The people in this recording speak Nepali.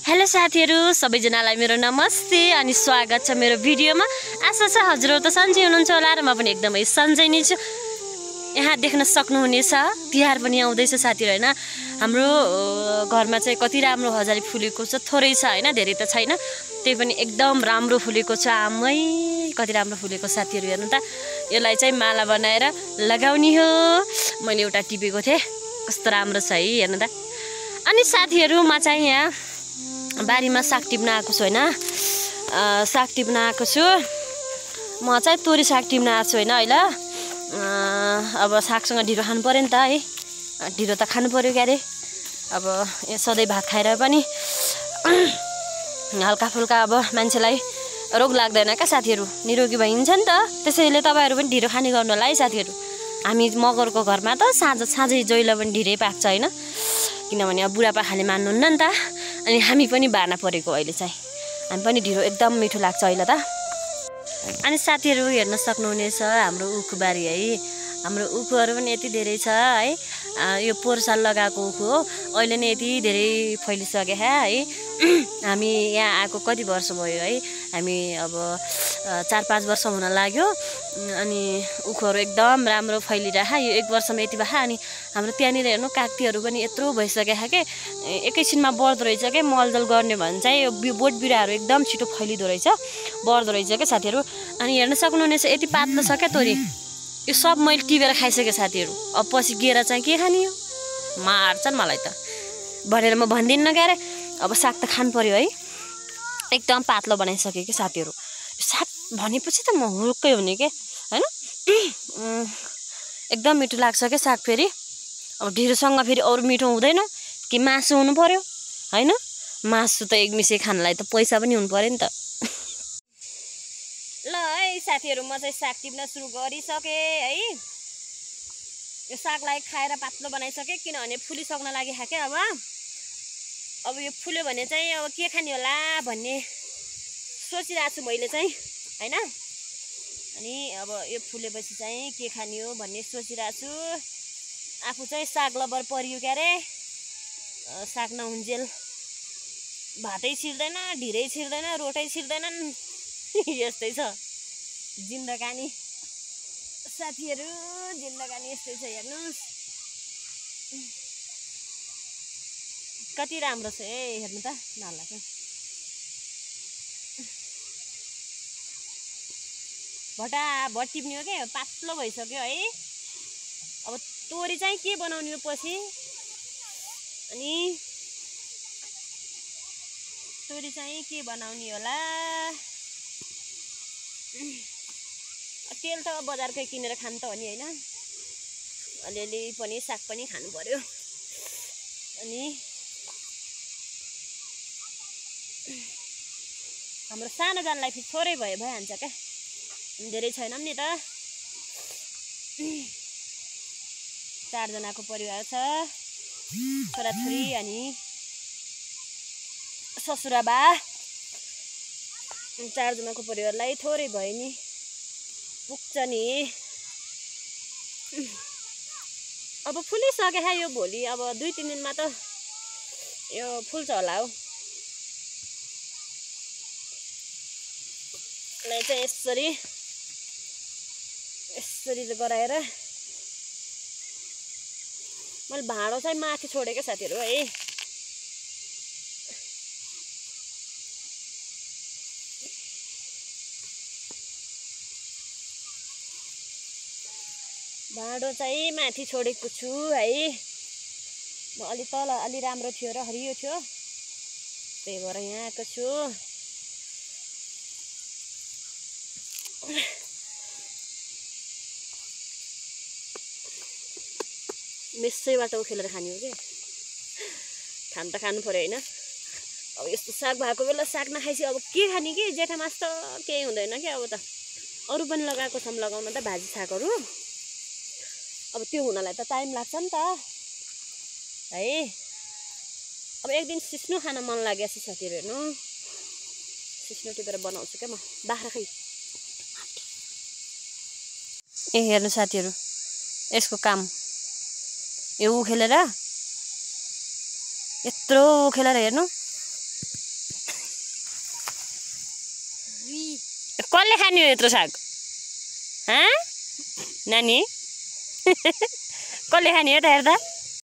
हेलो साथीहरु सबैजनालाई मेरो नमस्ते अनि स्वागत छ मेरो भिडियोमा। आशा छ हजुरहरु त सन्चै हुनुहुन्छ होला र म पनि एकदमै सन्चै नै छु। यहाँ देख्न सक्नुहुनेछ तिहार पनि आउँदैछ साथीहरु हैन। हाम्रो घरमा चाहिँ कति राम्रो हजारी फुलेको छ, थोरै छ हैन, धेरै त छैन। त्यही पनि एकदम राम्रो फुलेको छ। आमै कति राम्रो फुलेको साथीहरु, हेर्नु त। यसलाई चाहिँ माला बनाएर लगाउने हो। मैले एउटा टिपेको थिएँ, कस्तो राम्रो छ है, हेर्नु त। अनि साथीहरु म चाहिँ यहाँ बारीमा साग टिप्न आएको छु हैन। साग टिप्न आएको छु। म चाहिँ तोरी साग टिप्न आएको छु हैन अहिले। अब सागसँग ढिँडो खानु पर्यो नि त है। ढिँडो त खानु पर्यो के अरे। अब सधैँ भात खाएर पनि हल्का फुल्का अब मान्छेलाई रोग लाग्दैन क्या साथीहरु, निरोगी भइन्छ नि त। त्यसैले तपाईहरु पनि ढिँडो खाने गर्नु होला है साथीहरु। हामी मगरको घरमा त साँझै जहिले पनि ढिँडै पाक्छ हैन, किनभने अब बुढापाखाले मान्नुहुन्न नि त। अनि हामी पनि बार्ना परेको अहिले चाहिँ। हामी पनि ढिँडो एकदम मिठो लाग्छ अहिले त। अनि साथीहरु हेर्न सक्नुहुनेछ हाम्रो उखुबारी है। हाम्रो उखुहरू पनि यति धेरै छ है। यो पोहोर साल लगाएको उखु हो, अहिले नै यति धेरै फैलिसक्यो है। हामी यहाँ आएको कति वर्ष भयो है, हामी अब 4-5 वर्ष हुन लाग्यो। अनि उखुहरू एकदम राम्रो फैलिरह। यो 1 वर्षमा यति भए। अनि हाम्रो त्यहाँनिर हेर्नु कागतीहरू पनि यत्रो भइसक्यो के, एकैछिनमा बढ्दो रहेछ के। मलजल गर्ने भने चाहिँ यो बोट बिरुवाहरू एकदम छिटो फैलिदो रहेछ, बढ्दो रहेछ के साथीहरु। अनि हेर्न सक्नुहुनेछ यति पातलो छ क्या तोरी। यो सब मैले टिपेर खाइसकेँ साथीहरु। अब पछि गएर चाहिँ के खाने हो, मार्छन् मलाई त भनेर म भन्दिनँ के अरे। अब साग त खानु पर्यो है। एकदम पातलो बनाइसकेँ कि साथीहरु। साग भनेपछि त म हुरुक्कै हुने के हैन। एकदम मिठो लाग्छ के साग। फेरि अब ढिँडोसँग फेरि अरू मिठो हुँदैन कि मासु हुनु पर्यो हैन। मासु त एकमिसे खानलाई त पैसा पनि हुनु पर्यो नि त। ल है साथीहरु, म चाहिँ साग टिप्न सुरु गरिसकेँ है। यो सागलाई खाएर पातलो बनाइसकेँ, किनभने फुलिसक्न लागि क्या अब यो फुल्यो भने चाहिँ अब के खाने होला भन्ने सोचिरहेको छु मैले चाहिँ हैन। अनि अब यो फुलेपछि चाहिँ के खाने हो भन्ने सोचिरहेको छु। आफू चाहिँ साग लबर परियो के अरे। साग नहुन्जेल भातै छिर्दैन, ढिँडै छिर्दैन, रोटै छिर्दैनन्। यस्तै छ जिन्दगानी साथीहरु, जिन्दगानी यस्तै छ। हेर्नुस् कति राम्रो छ है, हेर्नु त नलाग्छ। भटाभट टिप्ने हो के, पातलो भइसक्यो है। अब तोरी चाहिँ के बनाउने हो पछि। अनि तोरी चाहिँ के बनाउने होला। तेल त बजारकै किनेर खानु त हो नि हैन। अलिअलि पनि साग पनि खानु पर्यो। अनि हाम्रो सानो जानलाई फेरि थोरै भइहाल्छ क्या, धेरै छैनौँ नि त। 4 जनाको परिवार छ, छोराछोरी अनि ससुराबा। 4 जनाको परिवारलाई थोरै भयो नि, पुग्छ नि। अब फुलिसक्यो है यो। भोलि अब 2-3 दिनमा त यो फुल्छ होला हो। यसलाई चाहिँ यसरी गराएर मैले भाँडो चाहिँ माथि छोडेको साथीहरु है। भाँडो चाहिँ माथि छोडेको छु है। म अलि तल अलि राम्रो थियो र हरियो थियो, त्यही भएर यहाँ आएको छु। मेसैबाट उखेलेर खाने हो के। खान त खानु पर्यो हैन। अब यस्तो साग भएको बेला साग नखाइसी अब के खाने कि। जेठामास त केही हुँदैन के। अब त अरू पनि लगाएको छौँ लगाउन त भाजी सागहरू। अब त्यो हुनलाई त टाइम लाग्छ नि त है। अब एक दिन सिस्नो खान मन लागेछ साथीहरु। हेर्नु सिस्नो टिपेर बनाउँछु क्या म। बाख्रा खै ए हेर्नु साथीहरु, यसको काम यो उखेलेर यत्रो उखेलेर हेर्नु कसले खाने हो यत्रो साग नानी कसले खाने हो त हेर्दा